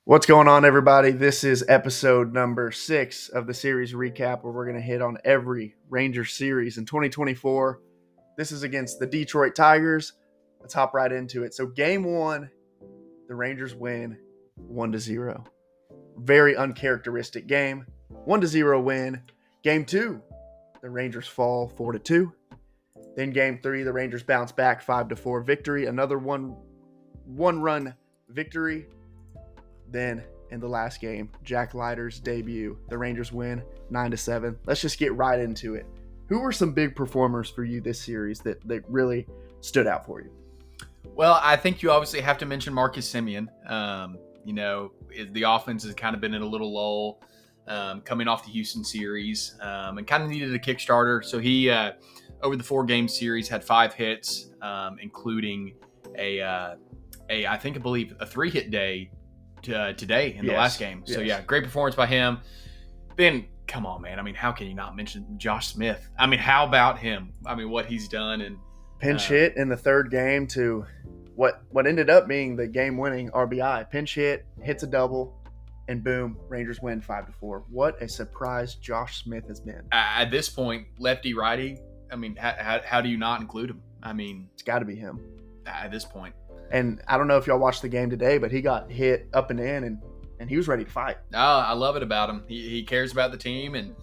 What's going on, everybody? This is episode number 6 of the series recap, where we're going to hit on every Rangers series in 2024. This is against the Detroit Tigers. Let's hop right into it. So game 1, the Rangers win 1-0. Very uncharacteristic game. 1-0 win. Game 2, the Rangers fall 4-2. Then game 3, the Rangers bounce back 5-4 victory. Another one-run victory. Then in the last game, Jack Leiter's debut, the Rangers win 9-7. Let's just get right into it. Who were some big performers for you this series that really stood out for you? Well, I think you obviously have to mention Marcus Semien. The offense has kind of been in a little lull coming off the Houston series and kind of needed a Kickstarter. So he, over the 4-game series, had 5 hits, including I believe a 3-hit day today in the last game. So, great performance by him. Then, come on, man. I mean, how can you not mention Josh Smith? I mean, how about him? I mean, what he's done. And pinch hit in the third game to what ended up being the game-winning RBI. Pinch hit, hits a double, and boom, Rangers win 5-4. What a surprise Josh Smith has been. At this point, lefty-righty, I mean, how do you not include him? I mean, it's got to be him. At this point. And I don't know if y'all watched the game today, but he got hit up and in, and he was ready to fight. Oh, I love it about him. He cares about the team and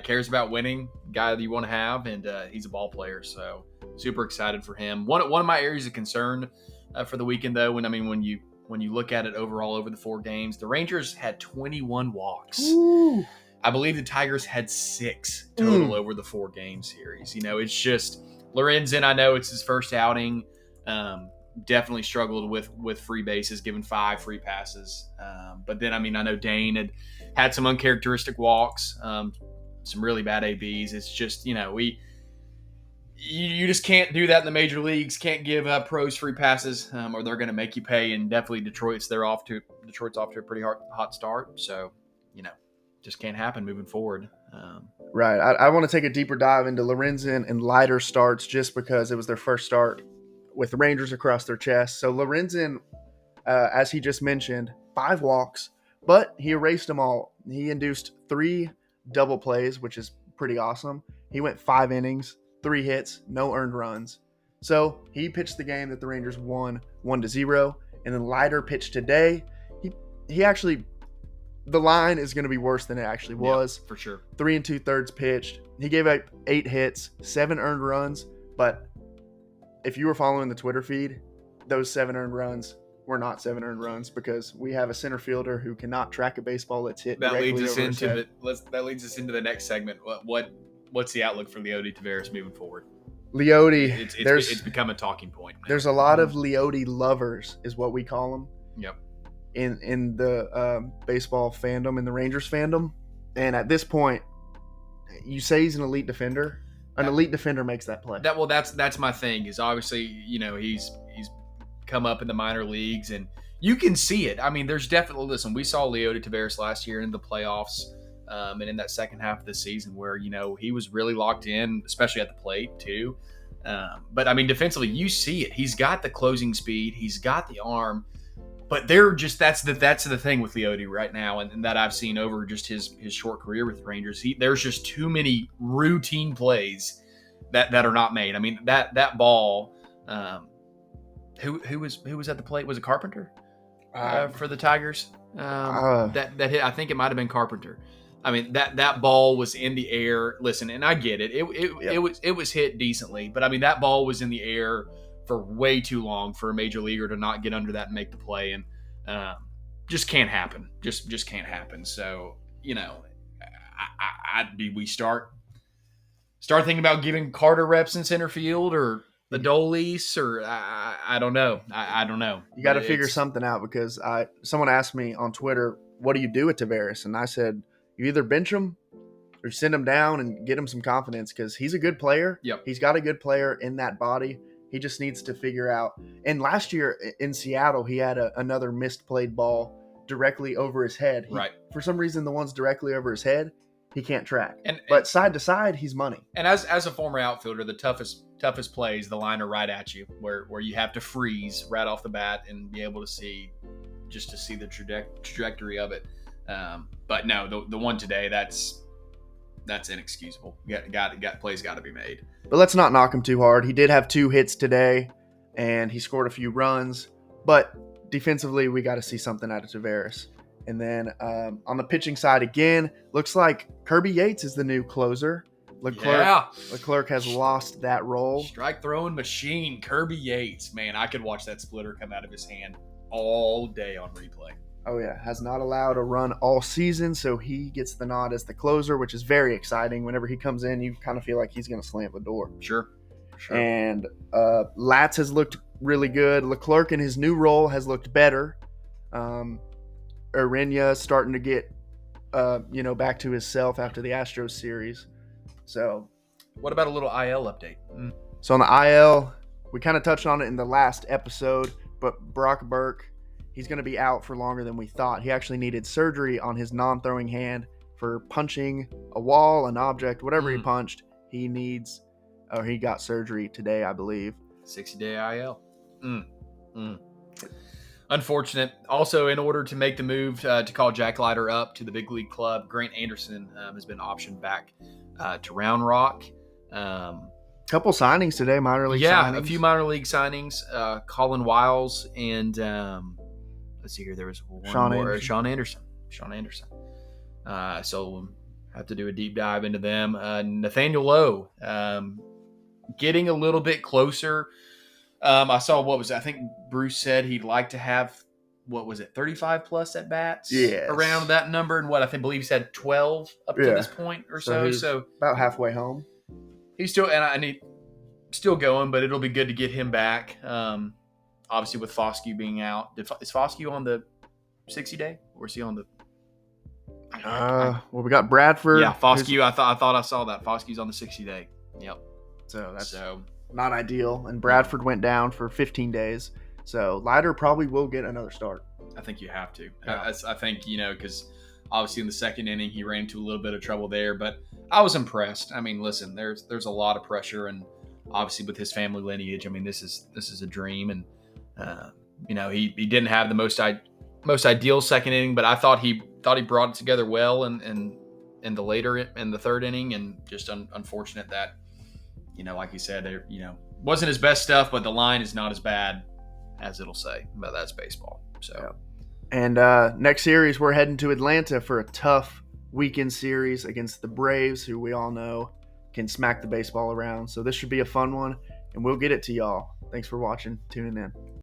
cares about winning, guy that you want to have, and he's a ball player. So super excited for him. One of my areas of concern for the weekend, though, when you look at it overall over the 4 games, the Rangers had 21 walks. Ooh. I believe the Tigers had 6 total over the 4-game series. You know, it's just Lorenzen. I know it's his first outing. Definitely struggled with free bases, given 5 free passes. But then, I mean, I know Dane had some uncharacteristic walks, some really bad ABs. It's just, you know, you just can't do that in the major leagues. Can't give pros free passes, or they're going to make you pay. And definitely Detroit's off to a pretty hot start. So, you know, just can't happen moving forward. Right. I want to take a deeper dive into Lorenzen and Leiter starts, just because it was their first start with the Rangers across their chest. So Lorenzen, as he just mentioned, 5 walks, but he erased them all. He induced 3 double plays, which is pretty awesome. He went 5 innings, 3 hits, no earned runs. So he pitched the game that the Rangers won 1-0. And then Leiter pitched today. He actually, the line is going to be worse than it actually was. Yeah, for sure. 3 2/3 pitched. He gave up 8 hits, 7 earned runs, but if you were following the Twitter feed, those 7 earned runs were not 7 earned runs, because we have a center fielder who cannot track a baseball that's hit directly over his head. That leads us into the next segment. What's the outlook for Leody Taveras moving forward? Leody, it's become a talking point now. There's a lot of Leody lovers, is what we call them. Yep. In the baseball fandom, in the Rangers fandom, and at this point, you say he's an elite defender. An elite defender makes that play. That's my thing. Is obviously, you know, he's come up in the minor leagues, and you can see it. I mean, there's definitely, listen, we saw Leody Taveras last year in the playoffs, and in that second half of the season where, you know, he was really locked in, especially at the plate too. But I mean, defensively, you see it. He's got the closing speed. He's got the arm. But that's the thing with Leody right now, and that I've seen over just his short career with the Rangers. There's just too many routine plays that are not made. I mean, that ball. Who was at the plate? Was it Carpenter for the Tigers? That hit. I think it might have been Carpenter. I mean, that ball was in the air. Listen, and I get it. It was hit decently, but I mean, that ball was in the air for way too long for a major leaguer to not get under that and make the play, and just can't happen. Just can't happen. So, you know, we start thinking about giving Carter reps in center field, or the Dolis, or I don't know. I don't know. You got to figure something out, because someone asked me on Twitter, what do you do with Taveras? And I said, you either bench him or send him down and get him some confidence, because he's a good player. Yep. He's got a good player in that body. He just needs to figure out. And last year in Seattle, he had another missed played ball directly over his head. Right. For some reason, the ones directly over his head, he can't track. But side to side, he's money. And as a former outfielder, the toughest plays, the line are right at you, where you have to freeze right off the bat and be able to see just to see the trajectory of it. But no, the one today, that's inexcusable. Plays got to be made. But let's not knock him too hard. He did have 2 hits today, and he scored a few runs. But defensively, we got to see something out of Taveras. And then on the pitching side again, looks like Kirby Yates is the new closer. Leclerc has lost that role. Strike throwing machine, Kirby Yates. Man, I could watch that splitter come out of his hand all day on replay. Oh, yeah. Has not allowed a run all season, so he gets the nod as the closer, which is very exciting. Whenever he comes in, you kind of feel like he's going to slam the door. Sure. And Latz has looked really good. Leclerc in his new role has looked better. Urena starting to get, back to himself after the Astros series. So, what about a little IL update? So on the IL, we kind of touched on it in the last episode, but Brock Burke, he's going to be out for longer than we thought. He actually needed surgery on his non-throwing hand for punching a wall, an object, whatever he punched. He got surgery today, I believe. 60-day IL. Unfortunate. Also, in order to make the move to call Jack Leiter up to the big league club, Grant Anderson has been optioned back to Round Rock. Couple signings today, minor league signings. Yeah, a few minor league signings. Colin Wiles and let's see here. There was one more. Sean Anderson. So we'll have to do a deep dive into them. Nathaniel Lowe getting a little bit closer. I saw I think Bruce said he'd like to have 35 plus at bats around that number, and I believe he's had 12 up to this point or so. So about halfway home. He's still still going, but it'll be good to get him back. Obviously with Foscue being out, is Foscue on the 60-day or is he on the? We got Bradford. Yeah, Foscue. I thought I saw that Foscue's on the 60-day. Yep. So that's not ideal. And Bradford went down for 15 days. So Leiter probably will get another start. I think you have to. Yeah. I think, because obviously in the second inning he ran into a little bit of trouble there, but I was impressed. I mean, listen, there's a lot of pressure, and obviously with his family lineage, I mean, this is a dream, and he didn't have the most ideal second inning, but I thought he brought it together well in the third inning, and just unfortunate that like you said, wasn't his best stuff, but the line is not as bad as it'll say. But that's baseball. So, yeah. And next series, we're heading to Atlanta for a tough weekend series against the Braves, who we all know can smack the baseball around. So this should be a fun one, and we'll get it to y'all. Thanks for watching, tuning in.